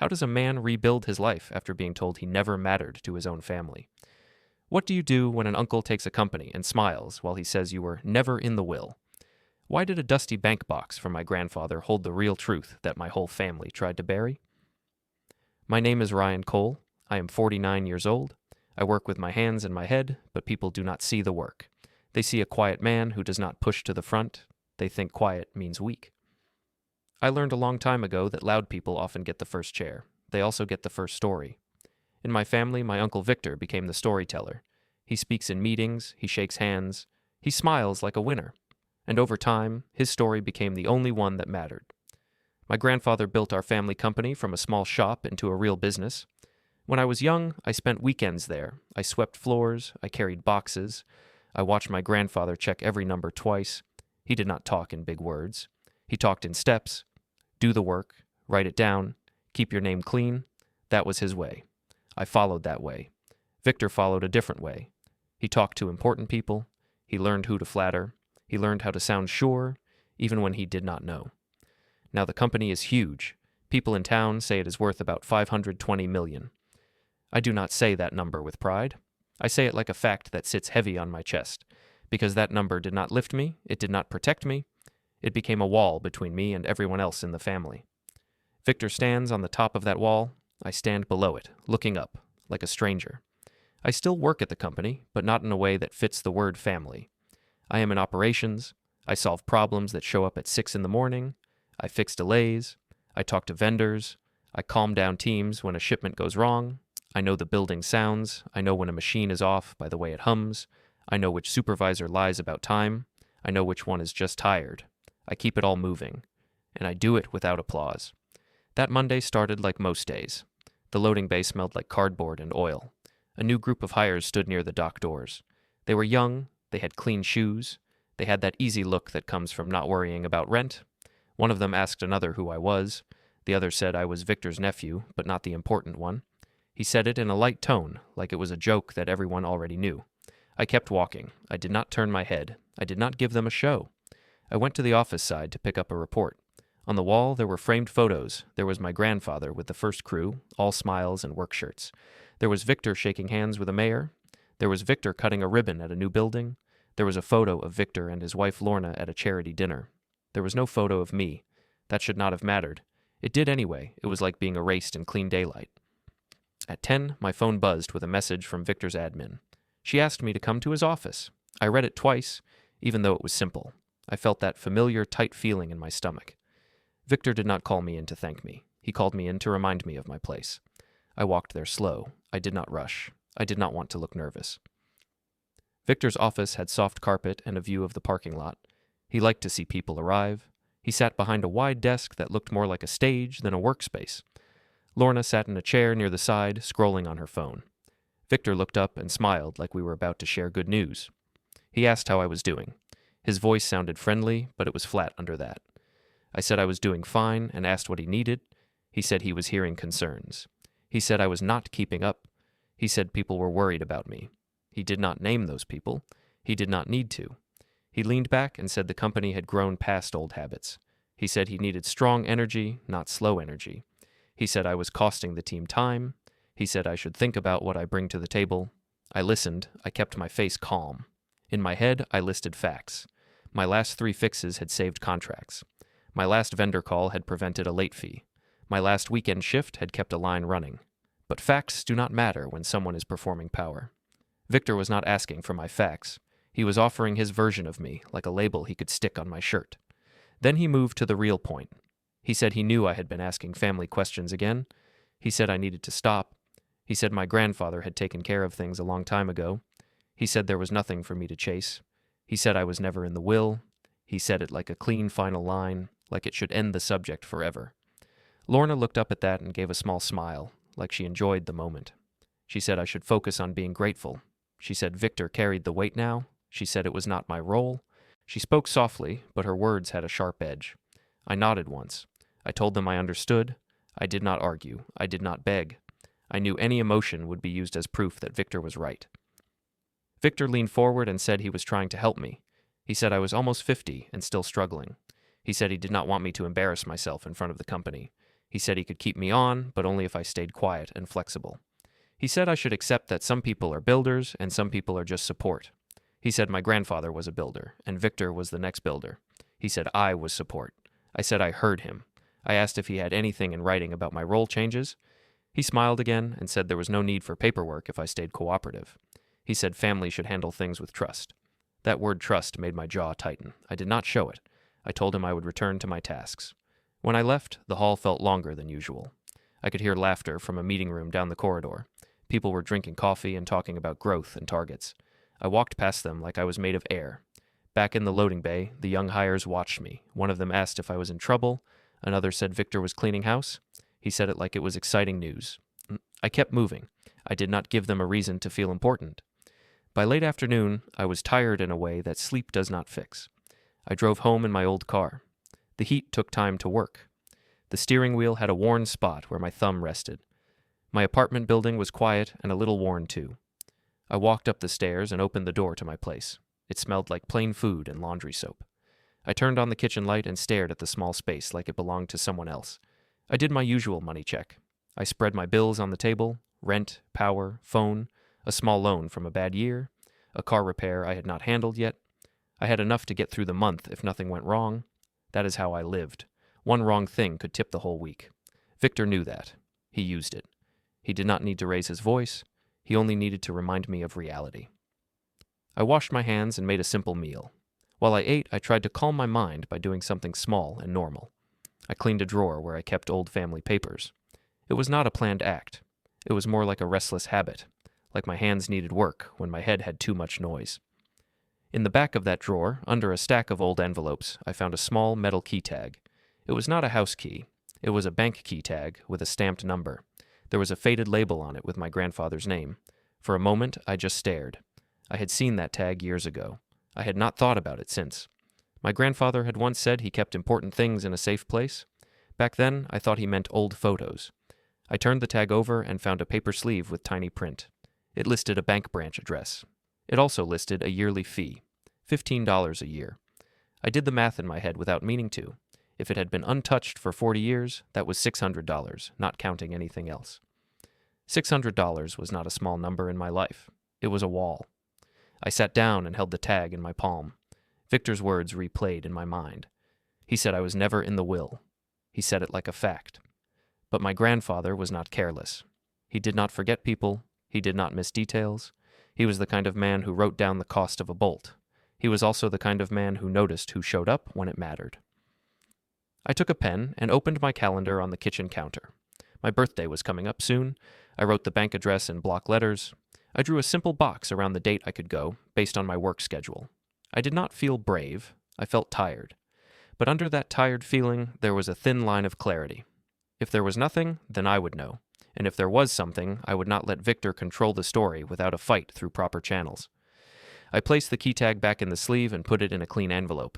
How does a man rebuild his life after being told he never mattered to his own family? What do you do when an uncle takes a company and smiles while he says you were never in the will? Why did a dusty bank box from my grandfather hold the real truth that my whole family tried to bury? My name is Ryan Cole. I am 49 years old. I work with my hands and my head, but people do not see the work. They see a quiet man who does not push to the front. They think quiet means weak. I learned a long time ago that loud people often get the first chair. They also get the first story. In my family, my Uncle Victor became the storyteller. He speaks in meetings, he shakes hands, he smiles like a winner. And over time, his story became the only one that mattered. My grandfather built our family company from a small shop into a real business. When I was young, I spent weekends there. I swept floors, I carried boxes. I watched my grandfather check every number twice. He did not talk in big words. He talked in steps. Do the work, write it down, keep your name clean. That was his way. I followed that way. Victor followed a different way. He talked to important people. He learned who to flatter. He learned how to sound sure, even when he did not know. Now the company is huge. People in town say it is worth about $520 million. I do not say that number with pride. I say it like a fact that sits heavy on my chest, because that number did not lift me, it did not protect me, it became a wall between me and everyone else in the family. Victor stands on the top of that wall. I stand below it, looking up, like a stranger. I still work at the company, but not in a way that fits the word family. I am in operations. I solve problems that show up at 6 in the morning. I fix delays. I talk to vendors. I calm down teams when a shipment goes wrong. I know the building sounds. I know when a machine is off by the way it hums. I know which supervisor lies about time. I know which one is just tired. I keep it all moving. And I do it without applause. That Monday started like most days. The loading bay smelled like cardboard and oil. A new group of hires stood near the dock doors. They were young. They had clean shoes. They had that easy look that comes from not worrying about rent. One of them asked another who I was. The other said I was Victor's nephew, but not the important one. He said it in a light tone, like it was a joke that everyone already knew. I kept walking. I did not turn my head. I did not give them a show. I went to the office side to pick up a report. On the wall, there were framed photos. There was my grandfather with the first crew, all smiles and work shirts. There was Victor shaking hands with a mayor. There was Victor cutting a ribbon at a new building. There was a photo of Victor and his wife Lorna at a charity dinner. There was no photo of me. That should not have mattered. It did anyway. It was like being erased in clean daylight. At 10, my phone buzzed with a message from Victor's admin. She asked me to come to his office. I read it twice, even though it was simple. I felt that familiar, tight feeling in my stomach. Victor did not call me in to thank me. He called me in to remind me of my place. I walked there slow. I did not rush. I did not want to look nervous. Victor's office had soft carpet and a view of the parking lot. He liked to see people arrive. He sat behind a wide desk that looked more like a stage than a workspace. Lorna sat in a chair near the side, scrolling on her phone. Victor looked up and smiled like we were about to share good news. He asked how I was doing. His voice sounded friendly, but it was flat under that. I said I was doing fine and asked what he needed. He said he was hearing concerns. He said I was not keeping up. He said people were worried about me. He did not name those people. He did not need to. He leaned back and said the company had grown past old habits. He said he needed strong energy, not slow energy. He said I was costing the team time. He said I should think about what I bring to the table. I listened. I kept my face calm. In my head, I listed facts. My last 3 fixes had saved contracts. My last vendor call had prevented a late fee. My last weekend shift had kept a line running. But facts do not matter when someone is performing power. Victor was not asking for my facts. He was offering his version of me, like a label he could stick on my shirt. Then he moved to the real point. He said he knew I had been asking family questions again. He said I needed to stop. He said my grandfather had taken care of things a long time ago. He said there was nothing for me to chase. He said I was never in the will. He said it like a clean final line, like it should end the subject forever. Lorna looked up at that and gave a small smile, like she enjoyed the moment. She said I should focus on being grateful. She said Victor carried the weight now. She said it was not my role. She spoke softly, but her words had a sharp edge. I nodded once. I told them I understood. I did not argue. I did not beg. I knew any emotion would be used as proof that Victor was right. Victor leaned forward and said he was trying to help me. He said I was almost 50 and still struggling. He said he did not want me to embarrass myself in front of the company. He said he could keep me on, but only if I stayed quiet and flexible. He said I should accept that some people are builders and some people are just support. He said my grandfather was a builder, and Victor was the next builder. He said I was support. I said I heard him. I asked if he had anything in writing about my role changes. He smiled again and said there was no need for paperwork if I stayed cooperative. He said family should handle things with trust. That word trust made my jaw tighten. I did not show it. I told him I would return to my tasks. When I left, the hall felt longer than usual. I could hear laughter from a meeting room down the corridor. People were drinking coffee and talking about growth and targets. I walked past them like I was made of air. Back in the loading bay, the young hires watched me. One of them asked if I was in trouble. Another said Victor was cleaning house. He said it like it was exciting news. I kept moving. I did not give them a reason to feel important. By late afternoon, I was tired in a way that sleep does not fix. I drove home in my old car. The heat took time to work. The steering wheel had a worn spot where my thumb rested. My apartment building was quiet and a little worn too. I walked up the stairs and opened the door to my place. It smelled like plain food and laundry soap. I turned on the kitchen light and stared at the small space like it belonged to someone else. I did my usual money check. I spread my bills on the table: rent, power, phone, a small loan from a bad year, a car repair I had not handled yet. I had enough to get through the month if nothing went wrong. That is how I lived. One wrong thing could tip the whole week. Victor knew that. He used it. He did not need to raise his voice. He only needed to remind me of reality. I washed my hands and made a simple meal. While I ate, I tried to calm my mind by doing something small and normal. I cleaned a drawer where I kept old family papers. It was not a planned act. It was more like a restless habit, like my hands needed work when my head had too much noise. In the back of that drawer, under a stack of old envelopes, I found a small metal key tag. It was not a house key. It was a bank key tag with a stamped number. There was a faded label on it with my grandfather's name. For a moment, I just stared. I had seen that tag years ago. I had not thought about it since. My grandfather had once said he kept important things in a safe place. Back then, I thought he meant old photos. I turned the tag over and found a paper sleeve with tiny print. It listed a bank branch address. It also listed a yearly fee, $15 a year. I did the math in my head without meaning to. If it had been untouched for 40 years, that was $600, not counting anything else. $600 was not a small number in my life. It was a wall. I sat down and held the tag in my palm. Victor's words replayed in my mind. He said I was never in the will. He said it like a fact. But my grandfather was not careless. He did not forget people. He did not miss details. He was the kind of man who wrote down the cost of a bolt. He was also the kind of man who noticed who showed up when it mattered. I took a pen and opened my calendar on the kitchen counter. My birthday was coming up soon. I wrote the bank address in block letters. I drew a simple box around the date I could go, based on my work schedule. I did not feel brave. I felt tired. But under that tired feeling, there was a thin line of clarity. If there was nothing, then I would know. And if there was something, I would not let Victor control the story without a fight through proper channels. I placed the key tag back in the sleeve and put it in a clean envelope.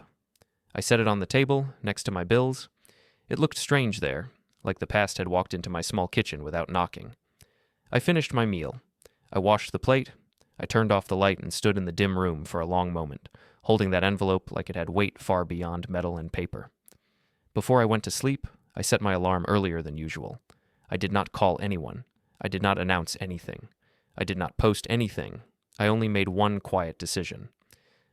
I set it on the table, next to my bills. It looked strange there, like the past had walked into my small kitchen without knocking. I finished my meal. I washed the plate. I turned off the light and stood in the dim room for a long moment, holding that envelope like it had weight far beyond metal and paper. Before I went to sleep, I set my alarm earlier than usual. I did not call anyone. I did not announce anything. I did not post anything. I only made one quiet decision.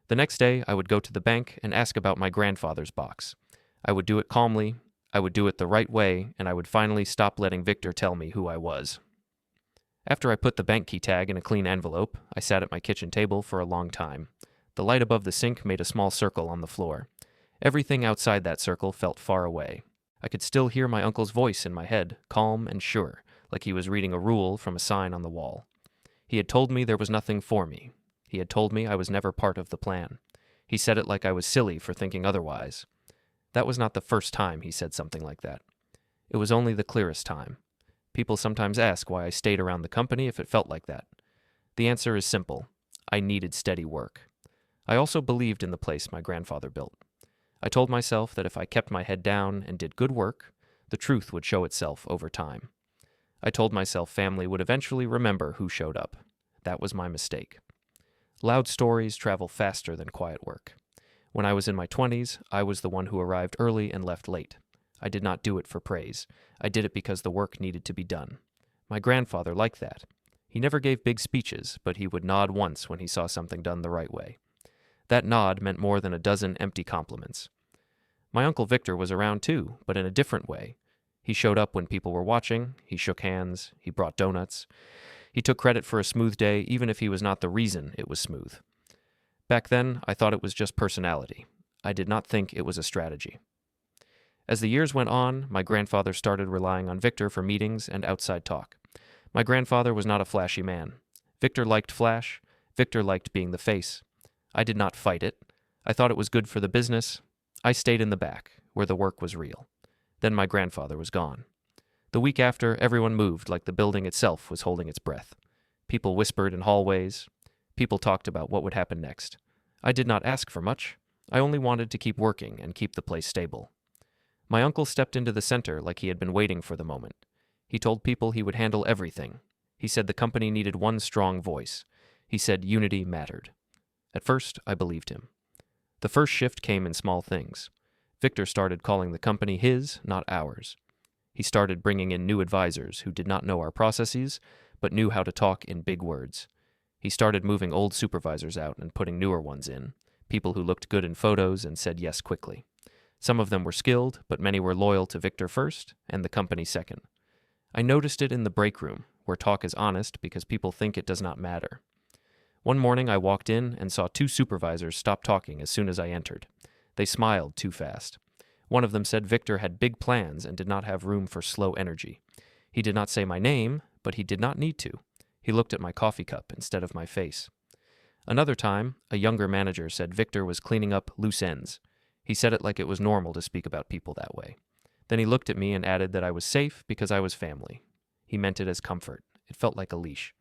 The next day, I would go to the bank and ask about my grandfather's box. I would do it calmly, I would do it the right way, and I would finally stop letting Victor tell me who I was. After I put the bank key tag in a clean envelope, I sat at my kitchen table for a long time. The light above the sink made a small circle on the floor. Everything outside that circle felt far away. I could still hear my uncle's voice in my head, calm and sure, like he was reading a rule from a sign on the wall. He had told me there was nothing for me. He had told me I was never part of the plan. He said it like I was silly for thinking otherwise. That was not the first time he said something like that. It was only the clearest time. People sometimes ask why I stayed around the company if it felt like that. The answer is simple. I needed steady work. I also believed in the place my grandfather built. I told myself that if I kept my head down and did good work, the truth would show itself over time. I told myself family would eventually remember who showed up. That was my mistake. Loud stories travel faster than quiet work. When I was in my 20s, I was the one who arrived early and left late. I did not do it for praise. I did it because the work needed to be done. My grandfather liked that. He never gave big speeches, but he would nod once when he saw something done the right way. That nod meant more than a dozen empty compliments. My Uncle Victor was around too, but in a different way. He showed up when people were watching, he shook hands, he brought donuts. He took credit for a smooth day even if he was not the reason it was smooth. Back then, I thought it was just personality. I did not think it was a strategy. As the years went on, my grandfather started relying on Victor for meetings and outside talk. My grandfather was not a flashy man. Victor liked flash. Victor liked being the face. I did not fight it. I thought it was good for the business. I stayed in the back, where the work was real. Then my grandfather was gone. The week after, everyone moved like the building itself was holding its breath. People whispered in hallways. People talked about what would happen next. I did not ask for much. I only wanted to keep working and keep the place stable. My uncle stepped into the center like he had been waiting for the moment. He told people he would handle everything. He said the company needed one strong voice. He said unity mattered. At first, I believed him. The first shift came in small things. Victor started calling the company his, not ours. He started bringing in new advisors who did not know our processes, but knew how to talk in big words. He started moving old supervisors out and putting newer ones in, people who looked good in photos and said yes quickly. Some of them were skilled, but many were loyal to Victor first and the company second. I noticed it in the break room, where talk is honest because people think it does not matter. One morning I walked in and saw two supervisors stop talking as soon as I entered. They smiled too fast. One of them said Victor had big plans and did not have room for slow energy. He did not say my name, but he did not need to. He looked at my coffee cup instead of my face. Another time, a younger manager said Victor was cleaning up loose ends. He said it like it was normal to speak about people that way. Then he looked at me and added that I was safe because I was family. He meant it as comfort. It felt like a leash.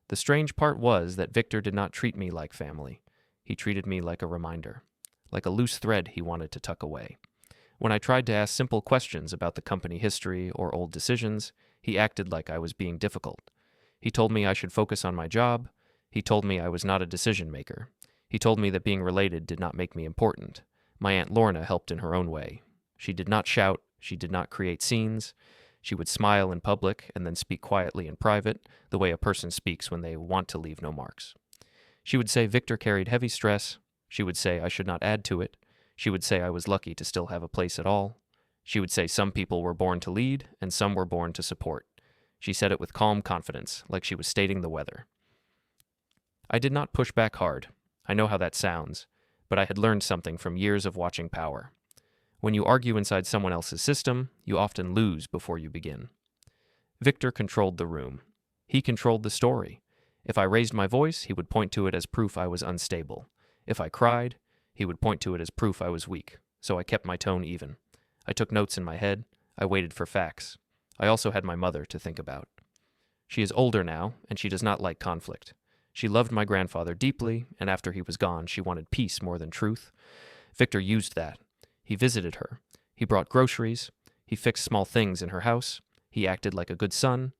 The strange part was that Victor did not treat me like family. He treated me like a reminder, like a loose thread he wanted to tuck away. When I tried to ask simple questions about the company history or old decisions, he acted like I was being difficult. He told me I should focus on my job. He told me I was not a decision maker. He told me that being related did not make me important. My Aunt Lorna helped in her own way. She did not shout. She did not create scenes. She would smile in public and then speak quietly in private, the way a person speaks when they want to leave no marks. She would say Victor carried heavy stress. She would say I should not add to it. She would say I was lucky to still have a place at all. She would say some people were born to lead and some were born to support. She said it with calm confidence, like she was stating the weather. I did not push back hard. I know how that sounds, but I had learned something from years of watching power. When you argue inside someone else's system, you often lose before you begin. Victor controlled the room. He controlled the story. If I raised my voice, he would point to it as proof I was unstable. If I cried, he would point to it as proof I was weak, so I kept my tone even. I took notes in my head. I waited for facts. I also had my mother to think about. She is older now, and she does not like conflict. She loved my grandfather deeply, and after he was gone, she wanted peace more than truth. Victor used that. He visited her. He brought groceries. He fixed small things in her house. He acted like a good son.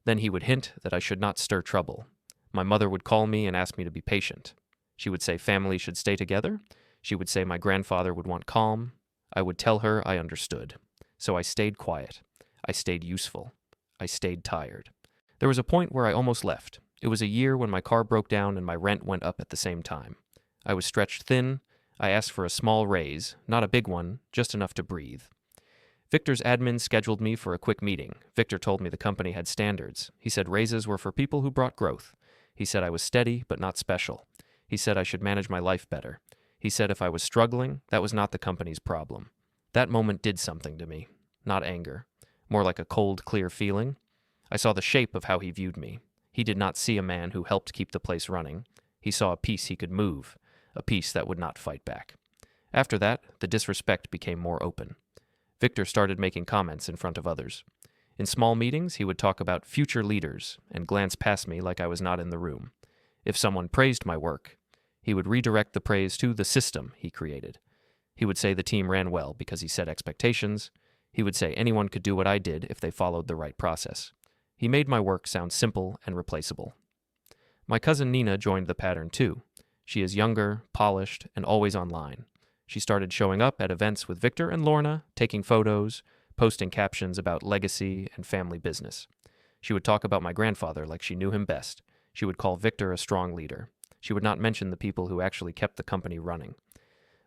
Then he would hint that I should not stir trouble. My mother would call me and ask me to be patient. She would say family should stay together. She would say my grandfather would want calm. I would tell her I understood. So I stayed quiet. I stayed useful. I stayed tired. There was a point where I almost left. It was a year when my car broke down and my rent went up at the same time. I was stretched thin. I asked for a small raise, not a big one, just enough to breathe. Victor's admin scheduled me for a quick meeting. Victor told me the company had standards. He said raises were for people who brought growth. He said I was steady but not special. He said I should manage my life better. He said if I was struggling, that was not the company's problem. That moment did something to me. Not anger. More like a cold, clear feeling. I saw the shape of how he viewed me. He did not see a man who helped keep the place running. He saw a piece he could move, a piece that would not fight back. After that, the disrespect became more open. Victor started making comments in front of others. In small meetings, he would talk about future leaders and glance past me like I was not in the room. If someone praised my work, he would redirect the praise to the system he created. He would say the team ran well because he set expectations. He would say anyone could do what I did if they followed the right process. He made my work sound simple and replaceable. My cousin Nina joined the pattern too. She is younger, polished, and always online. She started showing up at events with Victor and Lorna, taking photos, posting captions about legacy and family business. She would talk about my grandfather like she knew him best. She would call Victor a strong leader. She would not mention the people who actually kept the company running.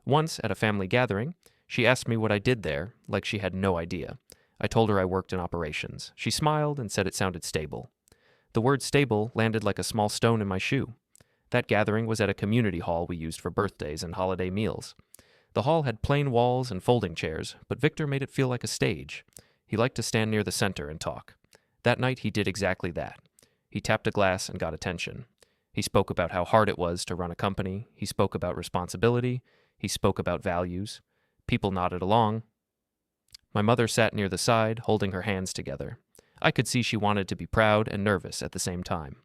Once, at a family gathering, she asked me what I did there, like she had no idea. I told her I worked in operations. She smiled and said it sounded stable. The word stable landed like a small stone in my shoe. That gathering was at a community hall we used for birthdays and holiday meals. The hall had plain walls and folding chairs, but Victor made it feel like a stage. He liked to stand near the center and talk. That night he did exactly that. He tapped a glass and got attention. He spoke about how hard it was to run a company. He spoke about responsibility. He spoke about values. People nodded along. My mother sat near the side, holding her hands together. I could see she wanted to be proud and nervous at the same time.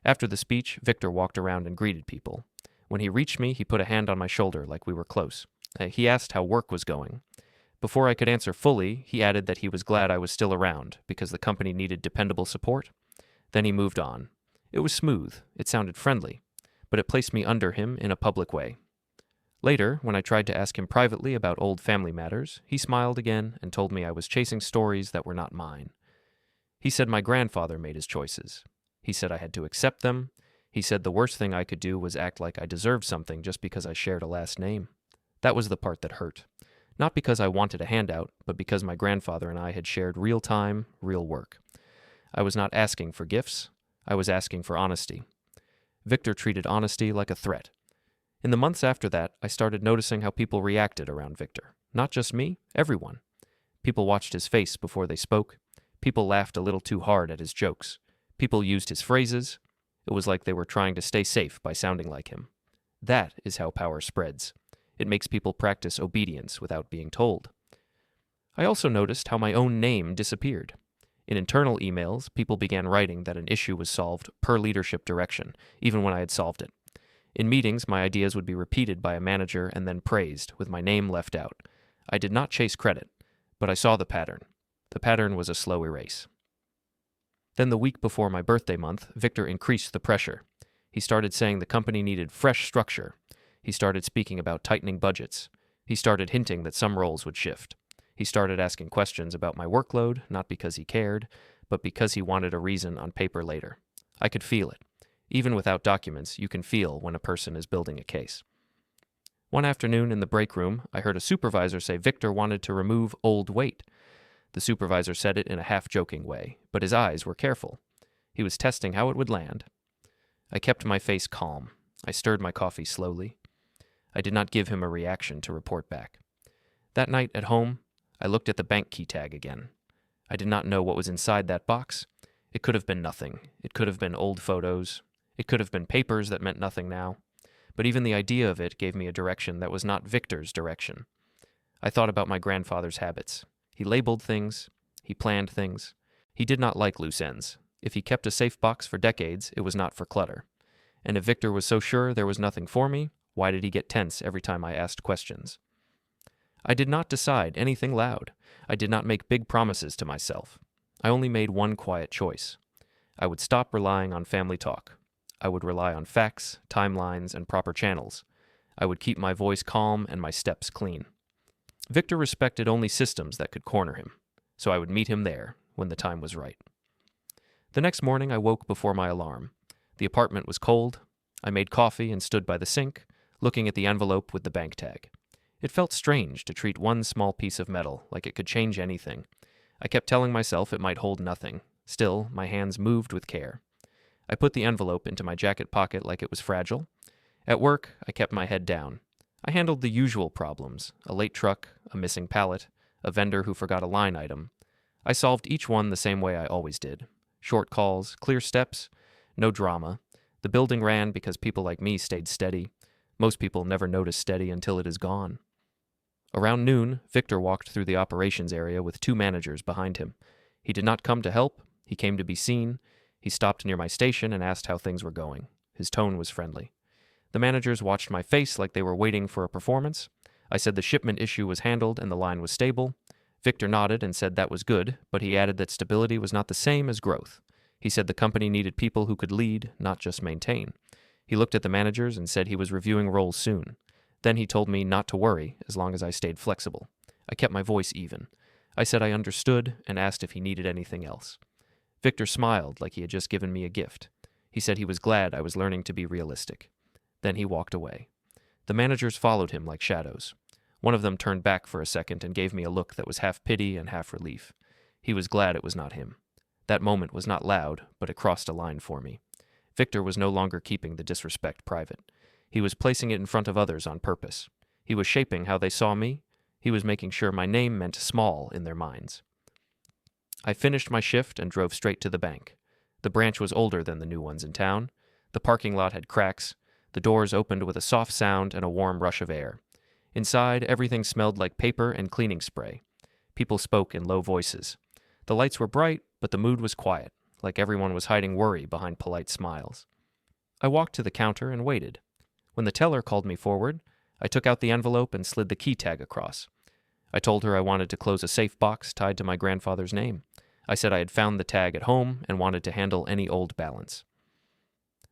After the speech, Victor walked around and greeted people. When he reached me, he put a hand on my shoulder like we were close. He asked how work was going. Before I could answer fully, he added that he was glad I was still around because the company needed dependable support. Then he moved on. It was smooth. It sounded friendly. But it placed me under him in a public way. Later, when I tried to ask him privately about old family matters, he smiled again and told me I was chasing stories that were not mine. He said my grandfather made his choices. He said I had to accept them. He said the worst thing I could do was act like I deserved something just because I shared a last name. That was the part that hurt. Not because I wanted a handout, but because my grandfather and I had shared real time, real work. I was not asking for gifts. I was asking for honesty. Victor treated honesty like a threat. In the months after that, I started noticing how people reacted around Victor. Not just me, everyone. People watched his face before they spoke. People laughed a little too hard at his jokes. People used his phrases. It was like they were trying to stay safe by sounding like him. That is how power spreads. It makes people practice obedience without being told. I also noticed how my own name disappeared. In internal emails, people began writing that an issue was solved per leadership direction, even when I had solved it. In meetings, my ideas would be repeated by a manager and then praised, with my name left out. I did not chase credit, but I saw the pattern. The pattern was a slow erase. Then the week before my birthday month, Victor increased the pressure. He started saying the company needed fresh structure. He started speaking about tightening budgets. He started hinting that some roles would shift. He started asking questions about my workload, not because he cared, but because he wanted a reason on paper later. I could feel it. Even without documents, you can feel when a person is building a case. One afternoon in the break room, I heard a supervisor say Victor wanted to remove old weight. The supervisor said it in a half-joking way, but his eyes were careful. He was testing how it would land. I kept my face calm. I stirred my coffee slowly. I did not give him a reaction to report back. That night at home, I looked at the bank key tag again. I did not know what was inside that box. It could have been nothing. It could have been old photos. It could have been papers that meant nothing now. But even the idea of it gave me a direction that was not Victor's direction. I thought about my grandfather's habits. He labeled things. He planned things. He did not like loose ends. If he kept a safe box for decades, it was not for clutter. And if Victor was so sure there was nothing for me, why did he get tense every time I asked questions? I did not decide anything loud. I did not make big promises to myself. I only made one quiet choice. I would stop relying on family talk. I would rely on facts, timelines, and proper channels. I would keep my voice calm and my steps clean. Victor respected only systems that could corner him, so I would meet him there when the time was right. The next morning I woke before my alarm. The apartment was cold. I made coffee and stood by the sink, looking at the envelope with the bank tag. It felt strange to treat one small piece of metal like it could change anything. I kept telling myself it might hold nothing. Still, my hands moved with care. I put the envelope into my jacket pocket like it was fragile. At work, I kept my head down. I handled the usual problems: a late truck, a missing pallet, a vendor who forgot a line item. I solved each one the same way I always did. Short calls, clear steps, no drama. The building ran because people like me stayed steady. Most people never notice steady until it is gone. Around noon, Victor walked through the operations area with 2 managers behind him. He did not come to help. He came to be seen. He stopped near my station and asked how things were going. His tone was friendly. The managers watched my face like they were waiting for a performance. I said the shipment issue was handled and the line was stable. Victor nodded and said that was good, but he added that stability was not the same as growth. He said the company needed people who could lead, not just maintain. He looked at the managers and said he was reviewing roles soon. Then he told me not to worry as long as I stayed flexible. I kept my voice even. I said I understood and asked if he needed anything else. Victor smiled like he had just given me a gift. He said he was glad I was learning to be realistic. Then he walked away. The managers followed him like shadows. One of them turned back for a second and gave me a look that was half pity and half relief. He was glad it was not him. That moment was not loud, but it crossed a line for me. Victor was no longer keeping the disrespect private. He was placing it in front of others on purpose. He was shaping how they saw me. He was making sure my name meant small in their minds. I finished my shift and drove straight to the bank. The branch was older than the new ones in town. The parking lot had cracks. The doors opened with a soft sound and a warm rush of air. Inside, everything smelled like paper and cleaning spray. People spoke in low voices. The lights were bright, but the mood was quiet, like everyone was hiding worry behind polite smiles. I walked to the counter and waited. When the teller called me forward, I took out the envelope and slid the key tag across. I told her I wanted to close a safe box tied to my grandfather's name. I said I had found the tag at home and wanted to handle any old balance.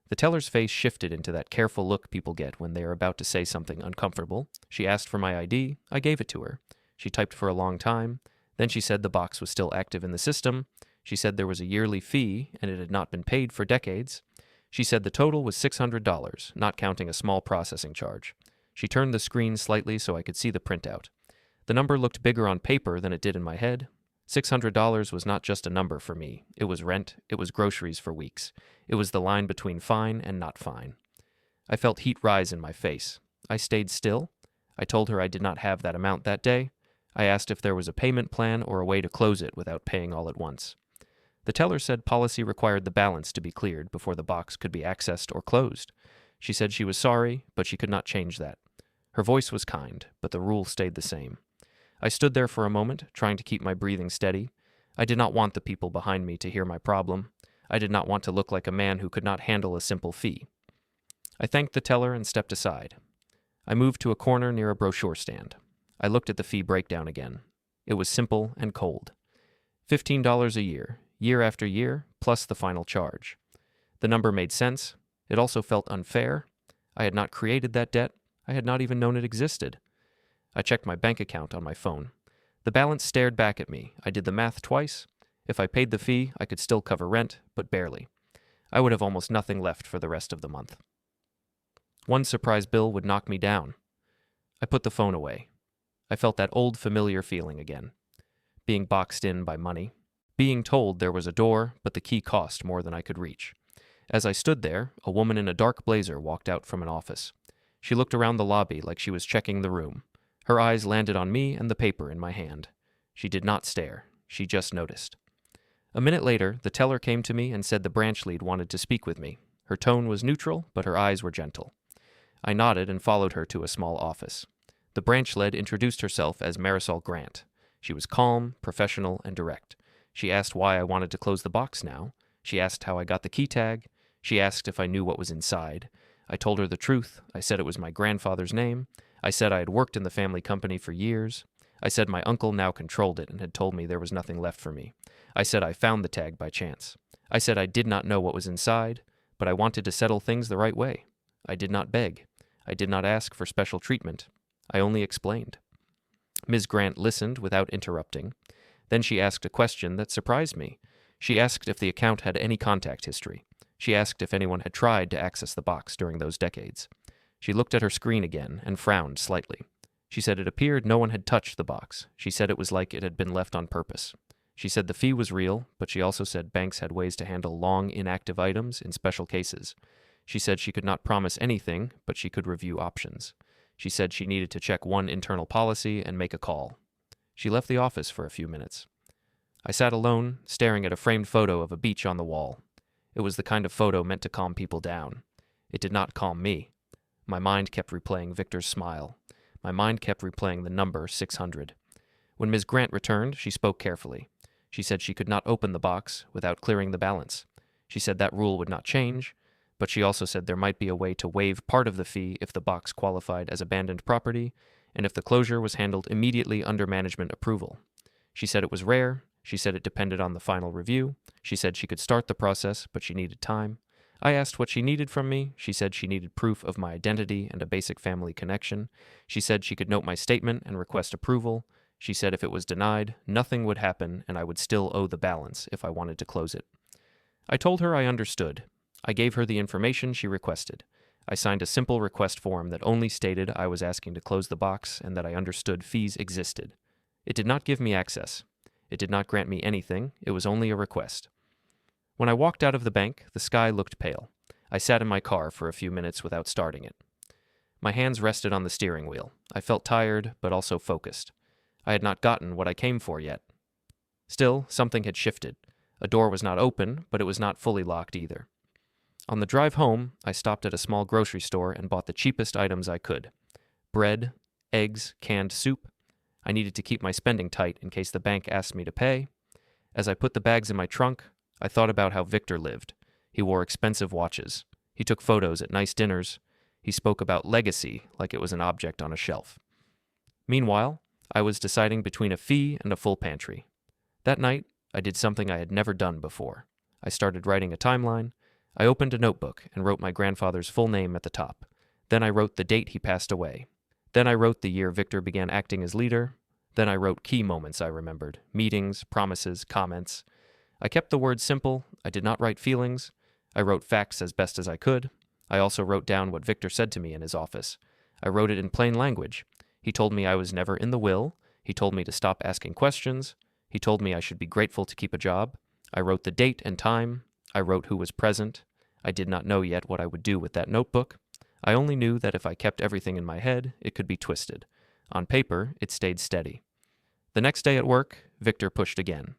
The teller's face shifted into that careful look people get when they are about to say something uncomfortable. She asked for my ID. I gave it to her. She typed for a long time. Then she said the box was still active in the system. She said there was a yearly fee, and it had not been paid for decades. She said the total was $600, not counting a small processing charge. She turned the screen slightly so I could see the printout. The number looked bigger on paper than it did in my head. $600 was not just a number for me. It was rent. It was groceries for weeks. It was the line between fine and not fine. I felt heat rise in my face. I stayed still. I told her I did not have that amount that day. I asked if there was a payment plan or a way to close it without paying all at once. The teller said policy required the balance to be cleared before the box could be accessed or closed. She said she was sorry, but she could not change that. Her voice was kind, but the rule stayed the same. I stood there for a moment, trying to keep my breathing steady. I did not want the people behind me to hear my problem. I did not want to look like a man who could not handle a simple fee. I thanked the teller and stepped aside. I moved to a corner near a brochure stand. I looked at the fee breakdown again. It was simple and cold. $15 a year, year after year, plus the final charge. The number made sense. It also felt unfair. I had not created that debt. I had not even known it existed. I checked my bank account on my phone. The balance stared back at me. I did the math twice. If I paid the fee, I could still cover rent, but barely. I would have almost nothing left for the rest of the month. One surprise bill would knock me down. I put the phone away. I felt that old familiar feeling again. Being boxed in by money. Being told there was a door, but the key cost more than I could reach. As I stood there, a woman in a dark blazer walked out from an office. She looked around the lobby like she was checking the room. Her eyes landed on me and the paper in my hand. She did not stare. She just noticed. A minute later, the teller came to me and said the branch lead wanted to speak with me. Her tone was neutral, but her eyes were gentle. I nodded and followed her to a small office. The branch lead introduced herself as Marisol Grant. She was calm, professional, and direct. She asked why I wanted to close the box now. She asked how I got the key tag. She asked if I knew what was inside. I told her the truth. I said it was my grandfather's name. I said I had worked in the family company for years. I said my uncle now controlled it and had told me there was nothing left for me. I said I found the tag by chance. I said I did not know what was inside, but I wanted to settle things the right way. I did not beg. I did not ask for special treatment. I only explained. Ms. Grant listened without interrupting. Then she asked a question that surprised me. She asked if the account had any contact history. She asked if anyone had tried to access the box during those decades. She looked at her screen again and frowned slightly. She said it appeared no one had touched the box. She said it was like it had been left on purpose. She said the fee was real, but she also said banks had ways to handle long, inactive items in special cases. She said she could not promise anything, but she could review options. She said she needed to check one internal policy and make a call. She left the office for a few minutes. I sat alone, staring at a framed photo of a beach on the wall. It was the kind of photo meant to calm people down. It did not calm me. My mind kept replaying Victor's smile. My mind kept replaying the number 600. When Ms. Grant returned, she spoke carefully. She said she could not open the box without clearing the balance. She said that rule would not change, but she also said there might be a way to waive part of the fee if the box qualified as abandoned property and if the closure was handled immediately under management approval. She said it was rare. She said it depended on the final review. She said she could start the process, but she needed time. I asked what she needed from me. She said she needed proof of my identity and a basic family connection. She said she could note my statement and request approval. She said if it was denied, nothing would happen and I would still owe the balance if I wanted to close it. I told her I understood. I gave her the information she requested. I signed a simple request form that only stated I was asking to close the box and that I understood fees existed. It did not give me access. It did not grant me anything. It was only a request. When I walked out of the bank, the sky looked pale. I sat in my car for a few minutes without starting it. My hands rested on the steering wheel. I felt tired, but also focused. I had not gotten what I came for yet. Still, something had shifted. A door was not open, but it was not fully locked either. On the drive home, I stopped at a small grocery store and bought the cheapest items I could. Bread, eggs, canned soup. I needed to keep my spending tight in case the bank asked me to pay. As I put the bags in my trunk, I thought about how Victor lived. He wore expensive watches. He took photos at nice dinners. He spoke about legacy like it was an object on a shelf. Meanwhile, I was deciding between a fee and a full pantry. That night, I did something I had never done before. I started writing a timeline. I opened a notebook and wrote my grandfather's full name at the top. Then I wrote the date he passed away. Then I wrote the year Victor began acting as leader. Then I wrote key moments I remembered, meetings, promises, comments. I kept the words simple. I did not write feelings. I wrote facts as best as I could. I also wrote down what Victor said to me in his office. I wrote it in plain language. He told me I was never in the will. He told me to stop asking questions. He told me I should be grateful to keep a job. I wrote the date and time. I wrote who was present. I did not know yet what I would do with that notebook. I only knew that if I kept everything in my head, it could be twisted. On paper, it stayed steady. The next day at work, Victor pushed again.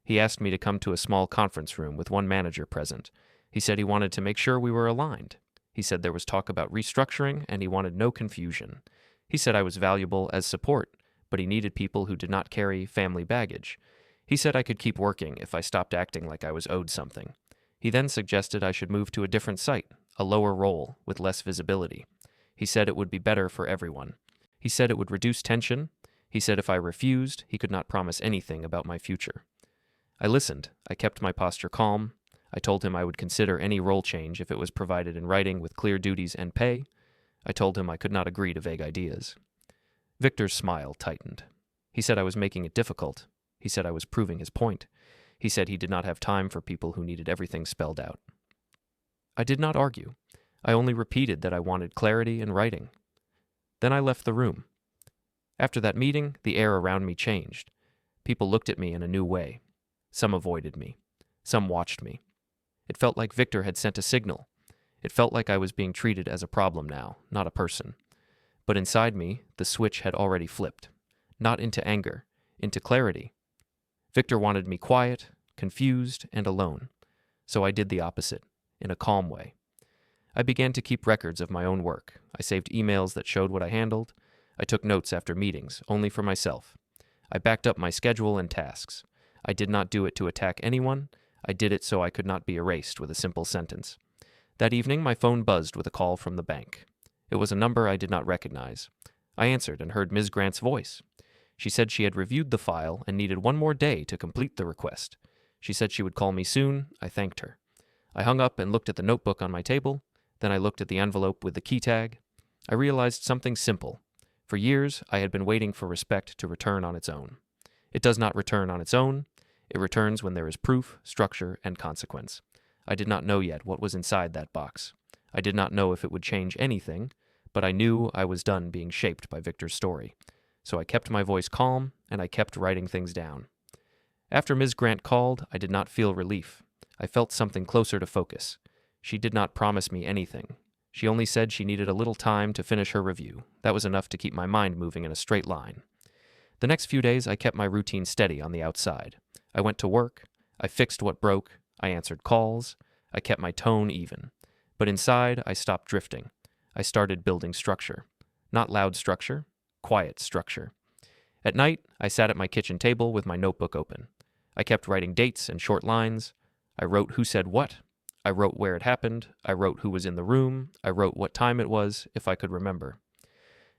He asked me to come to a small conference room with one manager present. He said he wanted to make sure we were aligned. He said there was talk about restructuring and he wanted no confusion. He said I was valuable as support, but he needed people who did not carry family baggage. He said I could keep working if I stopped acting like I was owed something. He then suggested I should move to a different site, a lower role with less visibility. He said it would be better for everyone. He said it would reduce tension. He said if I refused, he could not promise anything about my future. I listened. I kept my posture calm. I told him I would consider any role change if it was provided in writing with clear duties and pay. I told him I could not agree to vague ideas. Victor's smile tightened. He said I was making it difficult. He said I was proving his point. He said he did not have time for people who needed everything spelled out. I did not argue. I only repeated that I wanted clarity in writing. Then I left the room. After that meeting, the air around me changed. People looked at me in a new way. Some avoided me. Some watched me. It felt like Victor had sent a signal. It felt like I was being treated as a problem now, not a person. But inside me, the switch had already flipped. Not into anger, into clarity. Victor wanted me quiet, confused, and alone. So I did the opposite, in a calm way. I began to keep records of my own work. I saved emails that showed what I handled. I took notes after meetings, only for myself. I backed up my schedule and tasks. I did not do it to attack anyone. I did it so I could not be erased with a simple sentence. That evening, my phone buzzed with a call from the bank. It was a number I did not recognize. I answered and heard Ms. Grant's voice. She said she had reviewed the file and needed one more day to complete the request. She said she would call me soon. I thanked her. I hung up and looked at the notebook on my table. Then I looked at the envelope with the key tag. I realized something simple. For years, I had been waiting for respect to return on its own. It does not return on its own. It returns when there is proof, structure, and consequence. I did not know yet what was inside that box. I did not know if it would change anything, but I knew I was done being shaped by Victor's story. So I kept my voice calm, and I kept writing things down. After Ms. Grant called, I did not feel relief. I felt something closer to focus. She did not promise me anything. She only said she needed a little time to finish her review. That was enough to keep my mind moving in a straight line. The next few days, I kept my routine steady on the outside. I went to work. I fixed what broke. I answered calls. I kept my tone even. But inside, I stopped drifting. I started building structure. Not loud structure, quiet structure. At night, I sat at my kitchen table with my notebook open. I kept writing dates and short lines. I wrote who said what. I wrote where it happened. I wrote who was in the room. I wrote what time it was, if I could remember.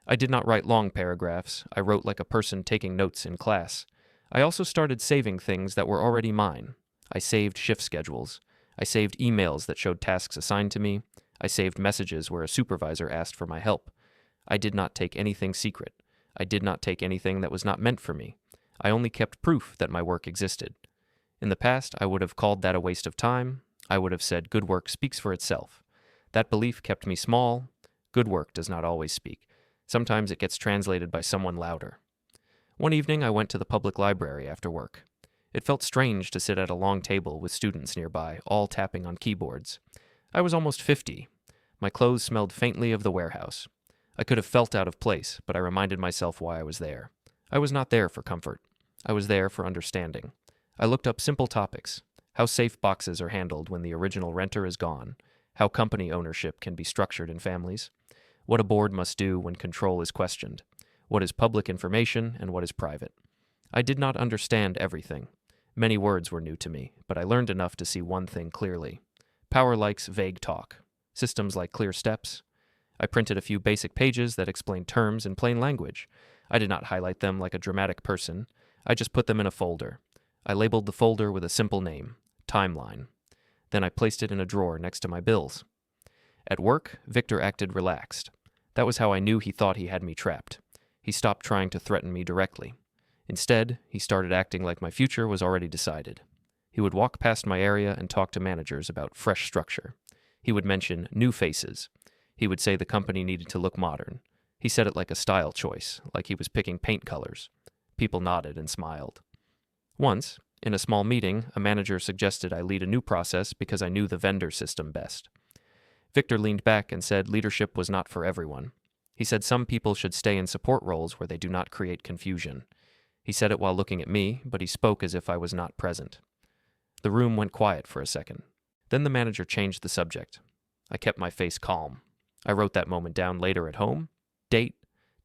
I did not write long paragraphs. I wrote like a person taking notes in class. I also started saving things that were already mine. I saved shift schedules. I saved emails that showed tasks assigned to me. I saved messages where a supervisor asked for my help. I did not take anything secret. I did not take anything that was not meant for me. I only kept proof that my work existed. In the past, I would have called that a waste of time. I would have said good work speaks for itself. That belief kept me small. Good work does not always speak. Sometimes it gets translated by someone louder. One evening, I went to the public library after work. It felt strange to sit at a long table with students nearby, all tapping on keyboards. I was almost 50. My clothes smelled faintly of the warehouse. I could have felt out of place, but I reminded myself why I was there. I was not there for comfort. I was there for understanding. I looked up simple topics: how safe boxes are handled when the original renter is gone, how company ownership can be structured in families, what a board must do when control is questioned, what is public information and what is private. I did not understand everything. Many words were new to me, but I learned enough to see one thing clearly. Power likes vague talk. Systems like clear steps. I printed a few basic pages that explained terms in plain language. I did not highlight them like a dramatic person. I just put them in a folder. I labeled the folder with a simple name, Timeline. Then I placed it in a drawer next to my bills. At work, Victor acted relaxed. That was how I knew he thought he had me trapped. He stopped trying to threaten me directly. Instead, he started acting like my future was already decided. He would walk past my area and talk to managers about fresh structure. He would mention new faces. He would say the company needed to look modern. He said it like a style choice, like he was picking paint colors. People nodded and smiled. Once, in a small meeting, a manager suggested I lead a new process because I knew the vendor system best. Victor leaned back and said leadership was not for everyone. He said some people should stay in support roles where they do not create confusion. He said it while looking at me, but he spoke as if I was not present. The room went quiet for a second. Then the manager changed the subject. I kept my face calm. I wrote that moment down later at home. Date,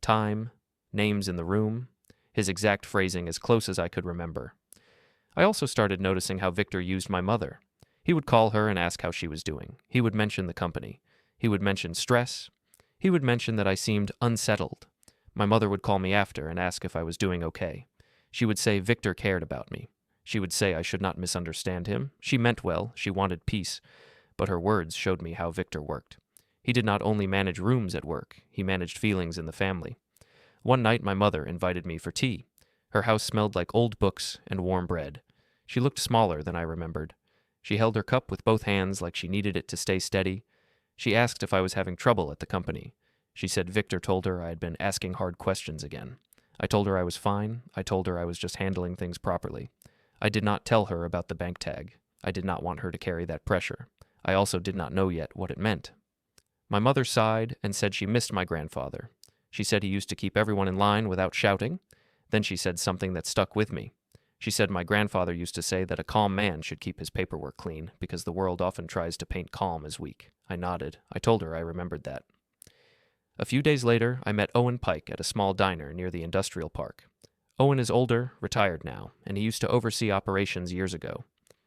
time, names in the room, his exact phrasing as close as I could remember. I also started noticing how Victor used my mother. He would call her and ask how she was doing. He would mention the company. He would mention stress. He would mention that I seemed unsettled. My mother would call me after and ask if I was doing okay. She would say Victor cared about me. She would say I should not misunderstand him. She meant well. She wanted peace. But her words showed me how Victor worked. He did not only manage rooms at work. He managed feelings in the family. One night my mother invited me for tea. Her house smelled like old books and warm bread. She looked smaller than I remembered. She held her cup with both hands like she needed it to stay steady. She asked if I was having trouble at the company. She said Victor told her I had been asking hard questions again. I told her I was fine. I told her I was just handling things properly. I did not tell her about the bank tag. I did not want her to carry that pressure. I also did not know yet what it meant. My mother sighed and said she missed my grandfather. She said he used to keep everyone in line without shouting. Then she said something that stuck with me. She said my grandfather used to say that a calm man should keep his paperwork clean because the world often tries to paint calm as weak. I nodded. I told her I remembered that. A few days later, I met Owen Pike at a small diner near the industrial park. Owen is older, retired now, and he used to oversee operations years ago.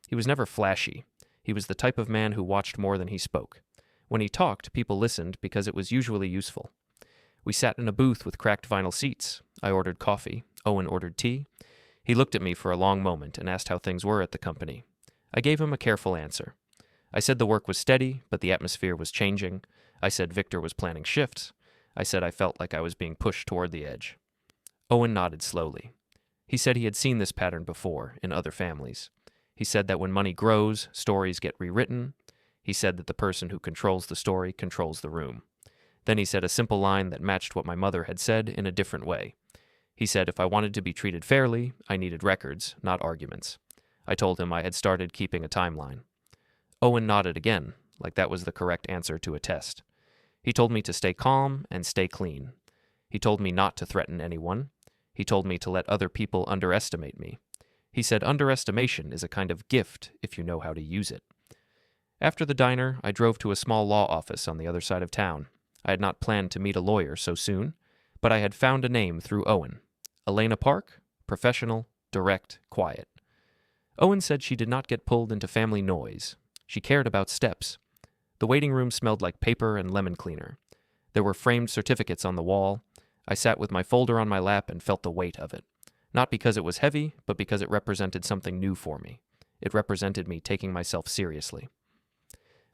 He was never flashy. He was the type of man who watched more than he spoke. When he talked, people listened because it was usually useful. We sat in a booth with cracked vinyl seats. I ordered coffee. Owen ordered tea. He looked at me for a long moment and asked how things were at the company. I gave him a careful answer. I said the work was steady, but the atmosphere was changing. I said Victor was planning shifts. I said I felt like I was being pushed toward the edge. Owen nodded slowly. He said he had seen this pattern before in other families. He said that when money grows, stories get rewritten. He said that the person who controls the story controls the room. Then he said a simple line that matched what my mother had said in a different way. He said if I wanted to be treated fairly, I needed records, not arguments. I told him I had started keeping a timeline. Owen nodded again, like that was the correct answer to a test. He told me to stay calm and stay clean. He told me not to threaten anyone. He told me to let other people underestimate me. He said underestimation is a kind of gift if you know how to use it. After the diner, I drove to a small law office on the other side of town. I had not planned to meet a lawyer so soon, but I had found a name through Owen. Elena Park, professional, direct, quiet. Owen said she did not get pulled into family noise. She cared about steps. The waiting room smelled like paper and lemon cleaner. There were framed certificates on the wall. I sat with my folder on my lap and felt the weight of it. Not because it was heavy, but because it represented something new for me. It represented me taking myself seriously.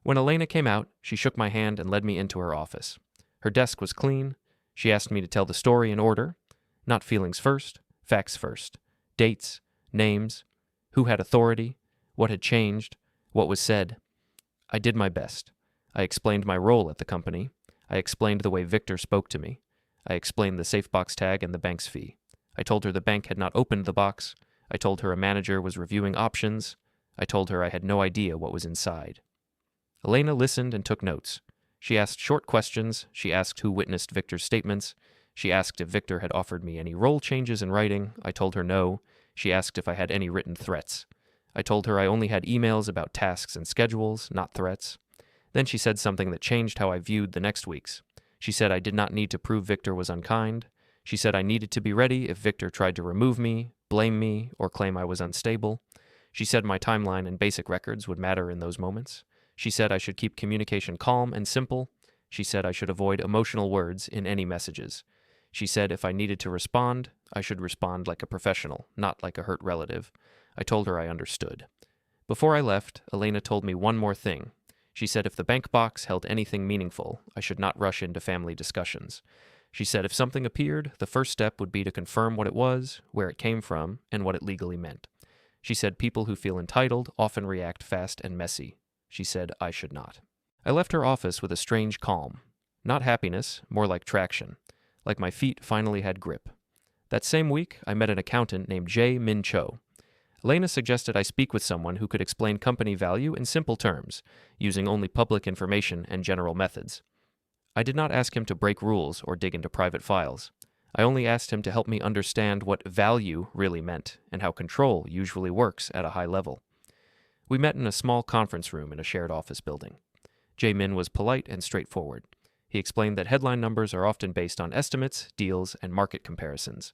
When Elena came out, she shook my hand and led me into her office. Her desk was clean. She asked me to tell the story in order. Not feelings first, facts first. Dates, names, who had authority, what had changed, what was said. I did my best. I explained my role at the company. I explained the way Victor spoke to me. I explained the safe box tag and the bank's fee. I told her the bank had not opened the box. I told her a manager was reviewing options. I told her I had no idea what was inside. Elena listened and took notes. She asked short questions. She asked who witnessed Victor's statements. She asked if Victor had offered me any role changes in writing. I told her no. She asked if I had any written threats. I told her I only had emails about tasks and schedules, not threats. Then she said something that changed how I viewed the next weeks. She said I did not need to prove Victor was unkind. She said I needed to be ready if Victor tried to remove me, blame me, or claim I was unstable. She said my timeline and basic records would matter in those moments. She said I should keep communication calm and simple. She said I should avoid emotional words in any messages. She said if I needed to respond, I should respond like a professional, not like a hurt relative. I told her I understood. Before I left, Elena told me one more thing. She said if the bank box held anything meaningful, I should not rush into family discussions. She said if something appeared, the first step would be to confirm what it was, where it came from, and what it legally meant. She said people who feel entitled often react fast and messy. She said I should not. I left her office with a strange calm. Not happiness, more like traction. Like my feet finally had grip. That same week, I met an accountant named Jae Min Cho. Elena suggested I speak with someone who could explain company value in simple terms, using only public information and general methods. I did not ask him to break rules or dig into private files. I only asked him to help me understand what value really meant and how control usually works at a high level. We met in a small conference room in a shared office building. Jae-min was polite and straightforward. He explained that headline numbers are often based on estimates, deals, and market comparisons.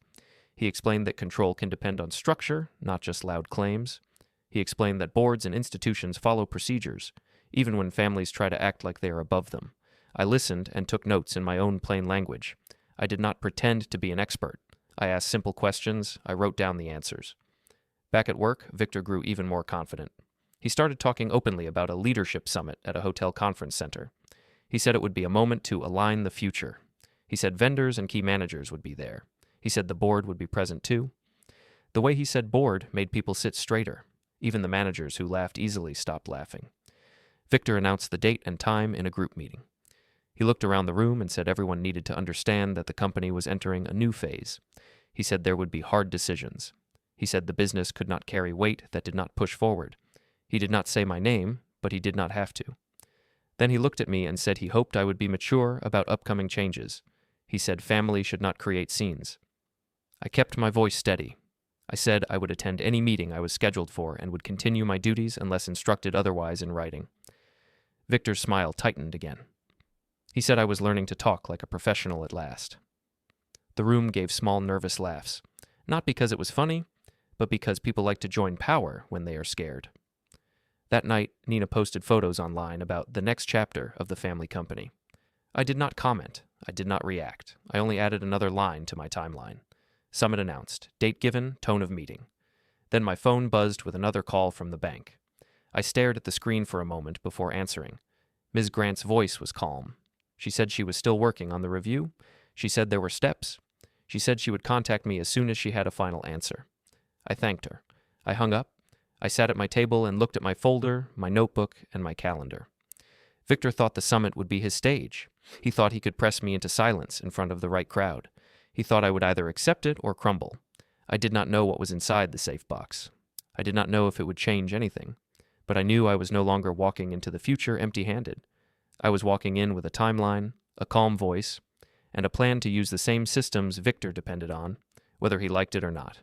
He explained that control can depend on structure, not just loud claims. He explained that boards and institutions follow procedures, even when families try to act like they are above them. I listened and took notes in my own plain language. I did not pretend to be an expert. I asked simple questions. I wrote down the answers. Back at work, Victor grew even more confident. He started talking openly about a leadership summit at a hotel conference center. He said it would be a moment to align the future. He said vendors and key managers would be there. He said the board would be present too. The way he said board made people sit straighter. Even the managers who laughed easily stopped laughing. Victor announced the date and time in a group meeting. He looked around the room and said everyone needed to understand that the company was entering a new phase. He said there would be hard decisions. He said the business could not carry weight that did not push forward. He did not say my name, but he did not have to. Then he looked at me and said he hoped I would be mature about upcoming changes. He said family should not create scenes. I kept my voice steady. I said I would attend any meeting I was scheduled for and would continue my duties unless instructed otherwise in writing. Victor's smile tightened again. He said I was learning to talk like a professional at last. The room gave small nervous laughs, not because it was funny, but because people like to join power when they are scared. That night, Nina posted photos online about the next chapter of the family company. I did not comment. I did not react. I only added another line to my timeline. Summit announced. Date given, tone of meeting. Then my phone buzzed with another call from the bank. I stared at the screen for a moment before answering. Ms. Grant's voice was calm. She said she was still working on the review. She said there were steps. She said she would contact me as soon as she had a final answer. I thanked her. I hung up. I sat at my table and looked at my folder, my notebook, and my calendar. Victor thought the summit would be his stage. He thought he could press me into silence in front of the right crowd. He thought I would either accept it or crumble. I did not know what was inside the safe box. I did not know if it would change anything. But I knew I was no longer walking into the future empty-handed. I was walking in with a timeline, a calm voice, and a plan to use the same systems Victor depended on, whether he liked it or not.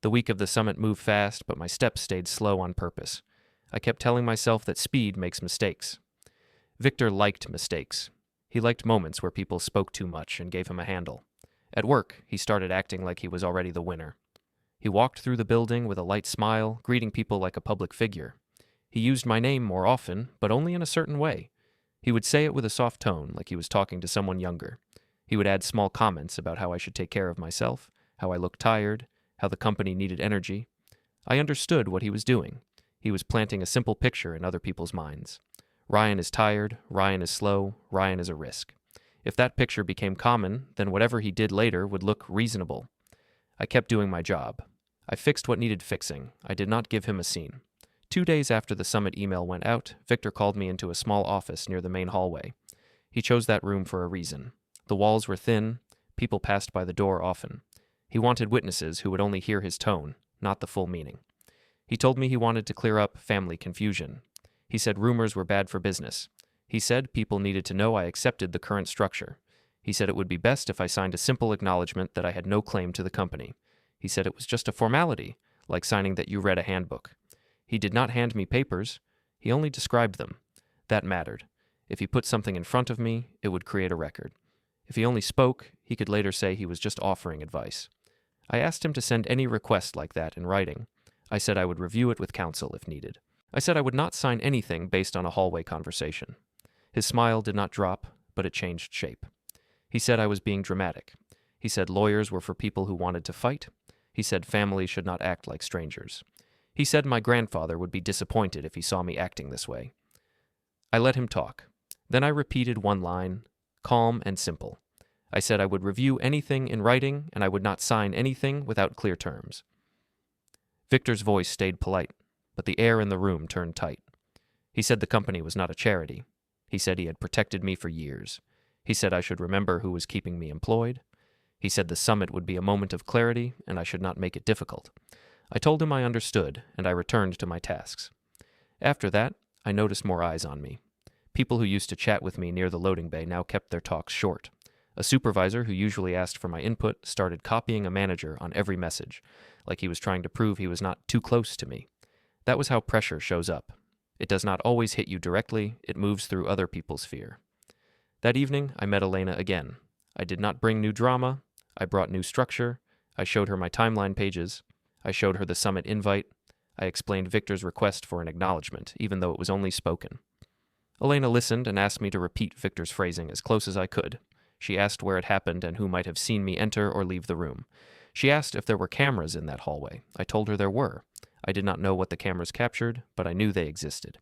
The week of the summit moved fast, but my steps stayed slow on purpose. I kept telling myself that speed makes mistakes. Victor liked mistakes. He liked moments where people spoke too much and gave him a handle. At work, he started acting like he was already the winner. He walked through the building with a light smile, greeting people like a public figure. He used my name more often, but only in a certain way. He would say it with a soft tone, like he was talking to someone younger. He would add small comments about how I should take care of myself, how I looked tired, how the company needed energy. I understood what he was doing. He was planting a simple picture in other people's minds. Ryan is tired, Ryan is slow, Ryan is a risk. If that picture became common, then whatever he did later would look reasonable. I kept doing my job. I fixed what needed fixing. I did not give him a scene. 2 days after the summit email went out, Victor called me into a small office near the main hallway. He chose that room for a reason. The walls were thin, people passed by the door often. He wanted witnesses who would only hear his tone, not the full meaning. He told me he wanted to clear up family confusion. He said rumors were bad for business. He said people needed to know I accepted the current structure. He said it would be best if I signed a simple acknowledgement that I had no claim to the company. He said it was just a formality, like signing that you read a handbook. He did not hand me papers. He only described them. That mattered. If he put something in front of me, it would create a record. If he only spoke, he could later say he was just offering advice. I asked him to send any request like that in writing. I said I would review it with counsel if needed. I said I would not sign anything based on a hallway conversation. His smile did not drop, but it changed shape. He said I was being dramatic. He said lawyers were for people who wanted to fight. He said families should not act like strangers. He said my grandfather would be disappointed if he saw me acting this way. I let him talk. Then I repeated one line, calm and simple. I said I would review anything in writing and I would not sign anything without clear terms. Victor's voice stayed polite, but the air in the room turned tight. He said the company was not a charity. He said he had protected me for years. He said I should remember who was keeping me employed. He said the summit would be a moment of clarity and I should not make it difficult. I told him I understood, and I returned to my tasks. After that, I noticed more eyes on me. People who used to chat with me near the loading bay now kept their talks short. A supervisor who usually asked for my input started copying a manager on every message, like he was trying to prove he was not too close to me. That was how pressure shows up. It does not always hit you directly, it moves through other people's fear. That evening, I met Elena again. I did not bring new drama. I brought new structure. I showed her my timeline pages. I showed her the summit invite. I explained Victor's request for an acknowledgement, even though it was only spoken. Elena listened and asked me to repeat Victor's phrasing as close as I could. She asked where it happened and who might have seen me enter or leave the room. She asked if there were cameras in that hallway. I told her there were. I did not know what the cameras captured, but I knew they existed.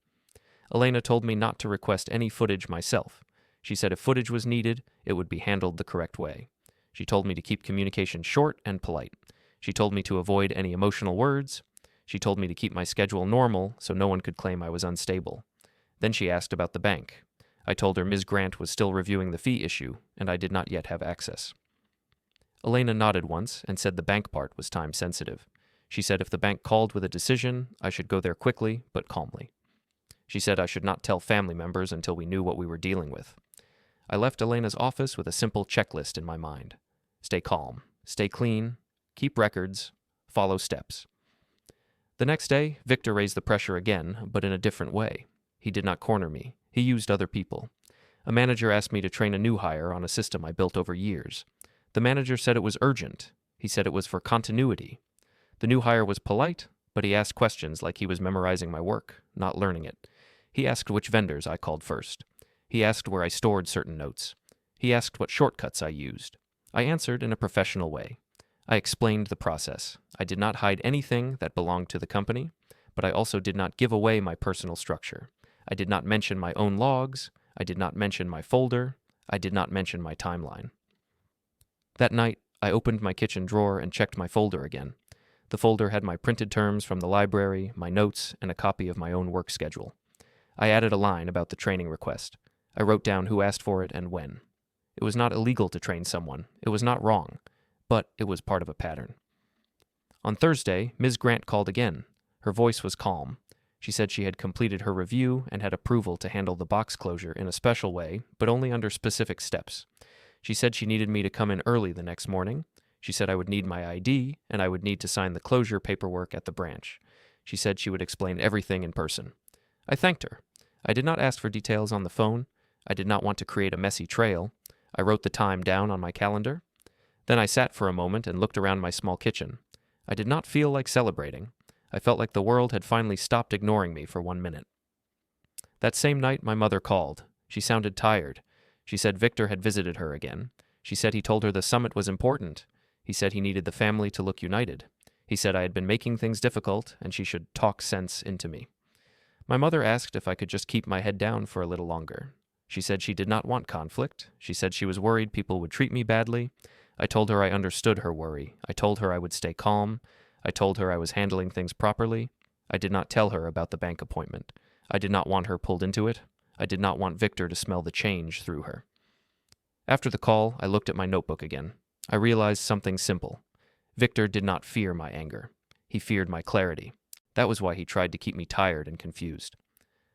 Elena told me not to request any footage myself. She said if footage was needed, it would be handled the correct way. She told me to keep communication short and polite. She told me to avoid any emotional words. She told me to keep my schedule normal so no one could claim I was unstable. Then she asked about the bank. I told her Ms. Grant was still reviewing the fee issue, and I did not yet have access. Elena nodded once and said the bank part was time-sensitive. She said if the bank called with a decision, I should go there quickly but calmly. She said I should not tell family members until we knew what we were dealing with. I left Elena's office with a simple checklist in my mind. Stay calm, stay clean, keep records, follow steps. The next day, Victor raised the pressure again, but in a different way. He did not corner me. He used other people. A manager asked me to train a new hire on a system I built over years. The manager said it was urgent. He said it was for continuity. The new hire was polite, but he asked questions like he was memorizing my work, not learning it. He asked which vendors I called first. He asked where I stored certain notes. He asked what shortcuts I used. I answered in a professional way. I explained the process. I did not hide anything that belonged to the company, but I also did not give away my personal structure. I did not mention my own logs. I did not mention my folder. I did not mention my timeline. That night, I opened my kitchen drawer and checked my folder again. The folder had my printed terms from the library, my notes, and a copy of my own work schedule. I added a line about the training request. I wrote down who asked for it and when. It was not illegal to train someone. It was not wrong, but it was part of a pattern. On Thursday, Ms. Grant called again. Her voice was calm. She said she had completed her review and had approval to handle the box closure in a special way, but only under specific steps. She said she needed me to come in early the next morning. She said I would need my ID, and I would need to sign the closure paperwork at the branch. She said she would explain everything in person. I thanked her. I did not ask for details on the phone. I did not want to create a messy trail. I wrote the time down on my calendar. Then I sat for a moment and looked around my small kitchen. I did not feel like celebrating. I felt like the world had finally stopped ignoring me for 1 minute. That same night, my mother called. She sounded tired. She said Victor had visited her again. She said he told her the summit was important. He said he needed the family to look united. He said I had been making things difficult and she should talk sense into me. My mother asked if I could just keep my head down for a little longer. She said she did not want conflict. She said she was worried people would treat me badly. I told her I understood her worry. I told her I would stay calm. I told her I was handling things properly. I did not tell her about the bank appointment. I did not want her pulled into it. I did not want Victor to smell the change through her. After the call, I looked at my notebook again. I realized something simple. Victor did not fear my anger. He feared my clarity. That was why he tried to keep me tired and confused.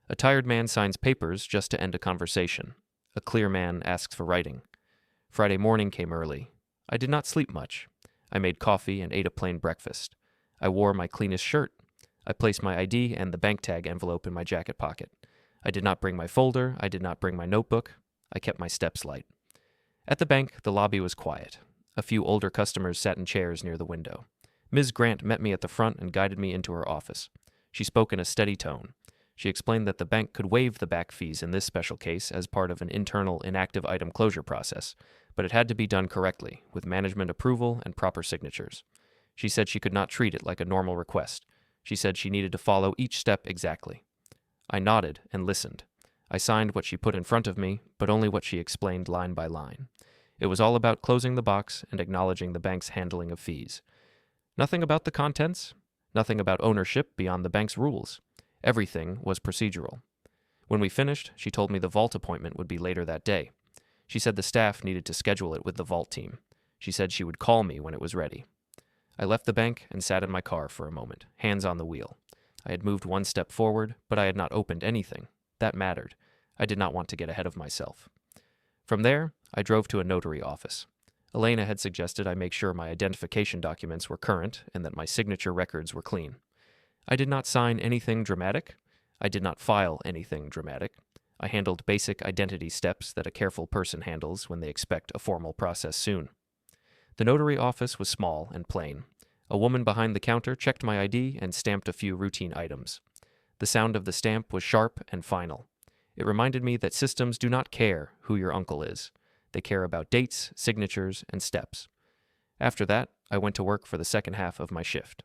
A tired man signs papers just to end a conversation. A clear man asks for writing. Friday morning came early. I did not sleep much. I made coffee and ate a plain breakfast. I wore my cleanest shirt. I placed my ID and the bank tag envelope in my jacket pocket. I did not bring my folder. I did not bring my notebook. I kept my steps light. At the bank, the lobby was quiet. A few older customers sat in chairs near the window. Ms. Grant met me at the front and guided me into her office. She spoke in a steady tone. She explained that the bank could waive the back fees in this special case as part of an internal inactive item closure process, but it had to be done correctly, with management approval and proper signatures. She said she could not treat it like a normal request. She said she needed to follow each step exactly. I nodded and listened. I signed what she put in front of me, but only what she explained line by line. It was all about closing the box and acknowledging the bank's handling of fees. Nothing about the contents, nothing about ownership beyond the bank's rules. Everything was procedural. When we finished, she told me the vault appointment would be later that day. She said the staff needed to schedule it with the vault team. She said she would call me when it was ready. I left the bank and sat in my car for a moment, hands on the wheel. I had moved one step forward, but I had not opened anything. That mattered. I did not want to get ahead of myself. From there, I drove to a notary office. Elena had suggested I make sure my identification documents were current and that my signature records were clean. I did not sign anything dramatic. I did not file anything dramatic. I handled basic identity steps that a careful person handles when they expect a formal process soon. The notary office was small and plain. A woman behind the counter checked my ID and stamped a few routine items. The sound of the stamp was sharp and final. It reminded me that systems do not care who your uncle is. They care about dates, signatures, and steps. After that, I went to work for the second half of my shift.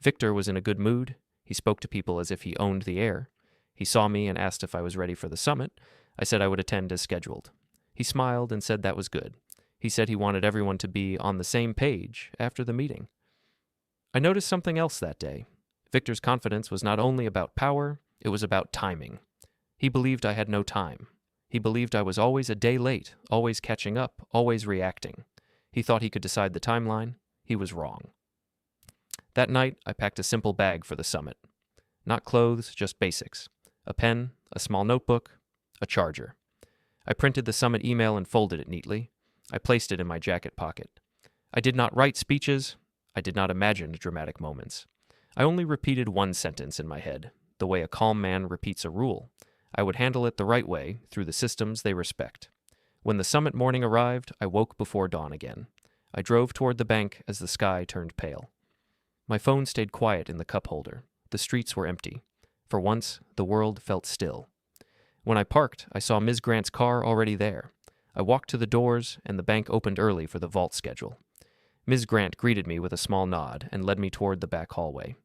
Victor was in a good mood. He spoke to people as if he owned the air. He saw me and asked if I was ready for the summit. I said I would attend as scheduled. He smiled and said that was good. He said he wanted everyone to be on the same page after the meeting. I noticed something else that day. Victor's confidence was not only about power, it was about timing. He believed I had no time. He believed I was always a day late, always catching up, always reacting. He thought he could decide the timeline. He was wrong. That night, I packed a simple bag for the summit. Not clothes, just basics. A pen, a small notebook, a charger. I printed the summit email and folded it neatly. I placed it in my jacket pocket. I did not write speeches. I did not imagine dramatic moments. I only repeated one sentence in my head, the way a calm man repeats a rule. I would handle it the right way, through the systems they respect. When the summit morning arrived, I woke before dawn again. I drove toward the bank as the sky turned pale. My phone stayed quiet in the cup holder. The streets were empty. For once, the world felt still. When I parked, I saw Ms. Grant's car already there. I walked to the doors, and the bank opened early for the vault schedule. Ms. Grant greeted me with a small nod and led me toward the back hallway.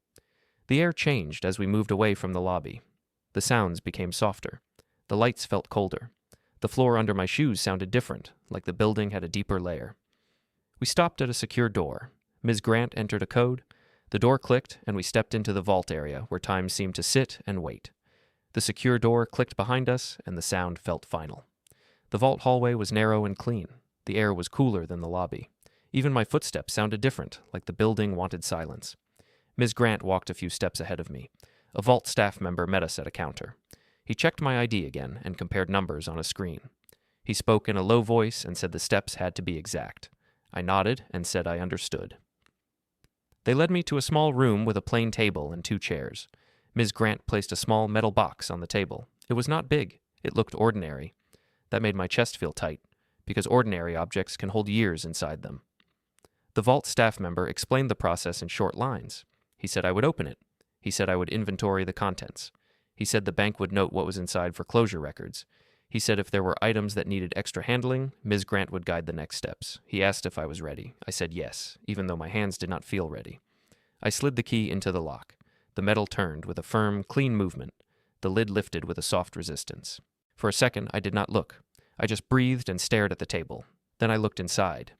The air changed as we moved away from the lobby. The sounds became softer. The lights felt colder. The floor under my shoes sounded different, like the building had a deeper layer. We stopped at a secure door. Ms. Grant entered a code. The door clicked, and we stepped into the vault area where time seemed to sit and wait. The secure door clicked behind us, and the sound felt final. The vault hallway was narrow and clean. The air was cooler than the lobby. Even my footsteps sounded different, like the building wanted silence. Ms. Grant walked a few steps ahead of me. A vault staff member met us at a counter. He checked my ID again and compared numbers on a screen. He spoke in a low voice and said the steps had to be exact. I nodded and said I understood. They led me to a small room with a plain table and 2 chairs. Ms. Grant placed a small metal box on the table. It was not big. It looked ordinary. That made my chest feel tight, because ordinary objects can hold years inside them. The vault staff member explained the process in short lines. He said I would open it. He said I would inventory the contents. He said the bank would note what was inside for closure records. He said if there were items that needed extra handling, Ms. Grant would guide the next steps. He asked if I was ready. I said yes, even though my hands did not feel ready. I slid the key into the lock. The metal turned with a firm, clean movement. The lid lifted with a soft resistance. For a second, I did not look. I just breathed and stared at the table. Then I looked inside.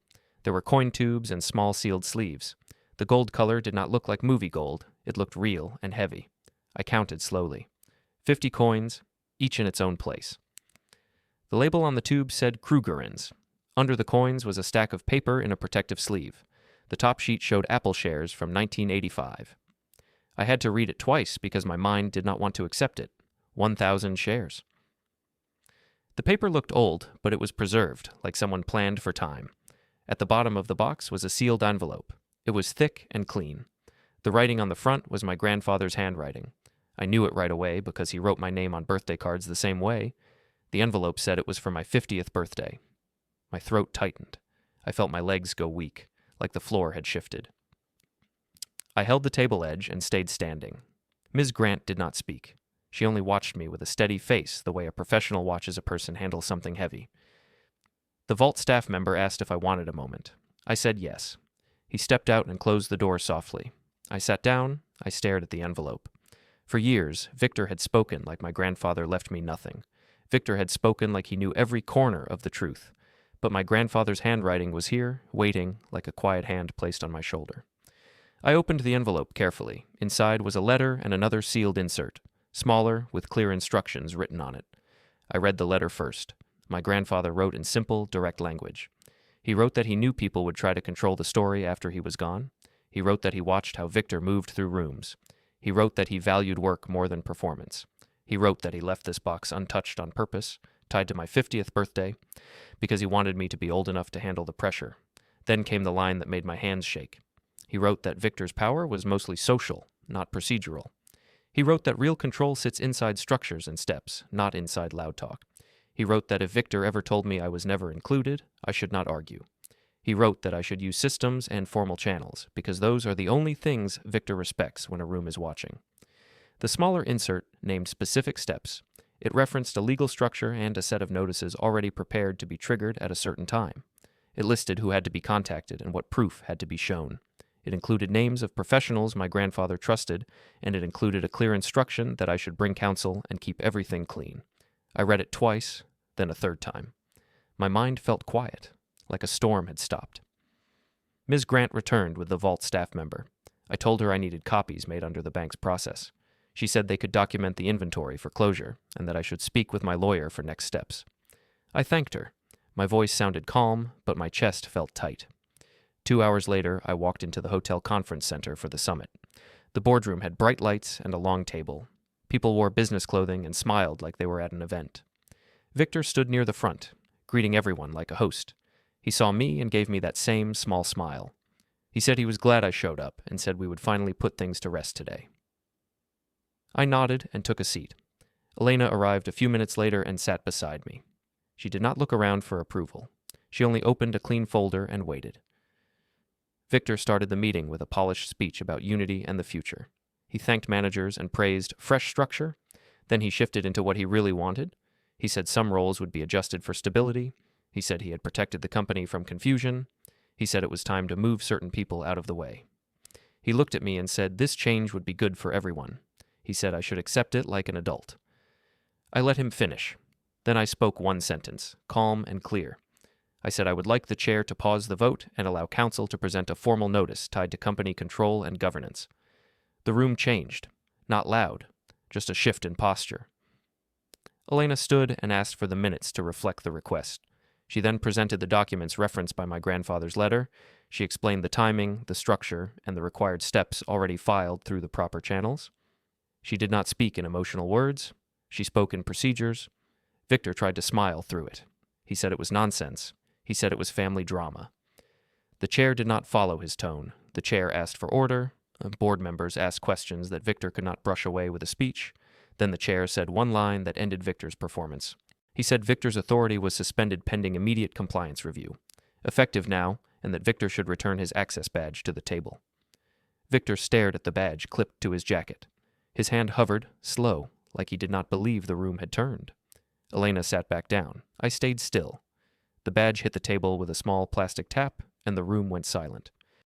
There were coin tubes and small sealed sleeves. The gold color did not look like movie gold. It looked real and heavy. I counted slowly. 50 coins, each in its own place. The label on the tube said Krugerrands. Under the coins was a stack of paper in a protective sleeve. The top sheet showed Apple shares from 1985. I had to read it twice because my mind did not want to accept it. 1,000 shares. The paper looked old, but it was preserved, like someone planned for time. At the bottom of the box was a sealed envelope. It was thick and clean. The writing on the front was my grandfather's handwriting. I knew it right away because he wrote my name on birthday cards the same way. The envelope said it was for my 50th birthday. My throat tightened. I felt my legs go weak, like the floor had shifted. I held the table edge and stayed standing. Ms. Grant did not speak. She only watched me with a steady face, the way a professional watches a person handle something heavy. The vault staff member asked if I wanted a moment. I said yes. He stepped out and closed the door softly. I sat down. I stared at the envelope. For years, Victor had spoken like my grandfather left me nothing. Victor had spoken like he knew every corner of the truth. But my grandfather's handwriting was here, waiting, like a quiet hand placed on my shoulder. I opened the envelope carefully. Inside was a letter and another sealed insert, smaller, with clear instructions written on it. I read the letter first. My grandfather wrote in simple, direct language. He wrote that he knew people would try to control the story after he was gone. He wrote that he watched how Victor moved through rooms. He wrote that he valued work more than performance. He wrote that he left this box untouched on purpose, tied to my 50th birthday, because he wanted me to be old enough to handle the pressure. Then came the line that made my hands shake. He wrote that Victor's power was mostly social, not procedural. He wrote that real control sits inside structures and steps, not inside loud talk. He wrote that if Victor ever told me I was never included, I should not argue. He wrote that I should use systems and formal channels, because those are the only things Victor respects when a room is watching. The smaller insert named specific steps. It referenced a legal structure and a set of notices already prepared to be triggered at a certain time. It listed who had to be contacted and what proof had to be shown. It included names of professionals my grandfather trusted, and it included a clear instruction that I should bring counsel and keep everything clean. I read it twice, then a third time. My mind felt quiet, like a storm had stopped. Ms. Grant returned with the vault staff member. I told her I needed copies made under the bank's process. She said they could document the inventory for closure, and that I should speak with my lawyer for next steps. I thanked her. My voice sounded calm, but my chest felt tight. 2 hours later, I walked into the hotel conference center for the summit. The boardroom had bright lights and a long table. People wore business clothing and smiled like they were at an event. Victor stood near the front, greeting everyone like a host. He saw me and gave me that same small smile. He said he was glad I showed up and said we would finally put things to rest today. I nodded and took a seat. Elena arrived a few minutes later and sat beside me. She did not look around for approval. She only opened a clean folder and waited. Victor started the meeting with a polished speech about unity and the future. He thanked managers and praised fresh structure. Then he shifted into what he really wanted. He said some roles would be adjusted for stability. He said he had protected the company from confusion. He said it was time to move certain people out of the way. He looked at me and said this change would be good for everyone. He said I should accept it like an adult. I let him finish. Then I spoke one sentence, calm and clear. I said I would like the chair to pause the vote and allow counsel to present a formal notice tied to company control and governance. The room changed. Not loud, just a shift in posture. Elena stood and asked for the minutes to reflect the request. She then presented the documents referenced by my grandfather's letter. She explained the timing, the structure, and the required steps already filed through the proper channels. She did not speak in emotional words. She spoke in procedures. Victor tried to smile through it. He said it was nonsense. He said it was family drama. The chair did not follow his tone. The chair asked for order. Board members asked questions that Victor could not brush away with a speech. Then the chair said one line that ended Victor's performance. He said Victor's authority was suspended pending immediate compliance review, effective now, and that Victor should return his access badge to the table. Victor stared at the badge clipped to his jacket. His hand hovered, slow, like he did not believe the room had turned. Elena sat back down. I stayed still. The badge hit the table with a small plastic tap, and the room went silent.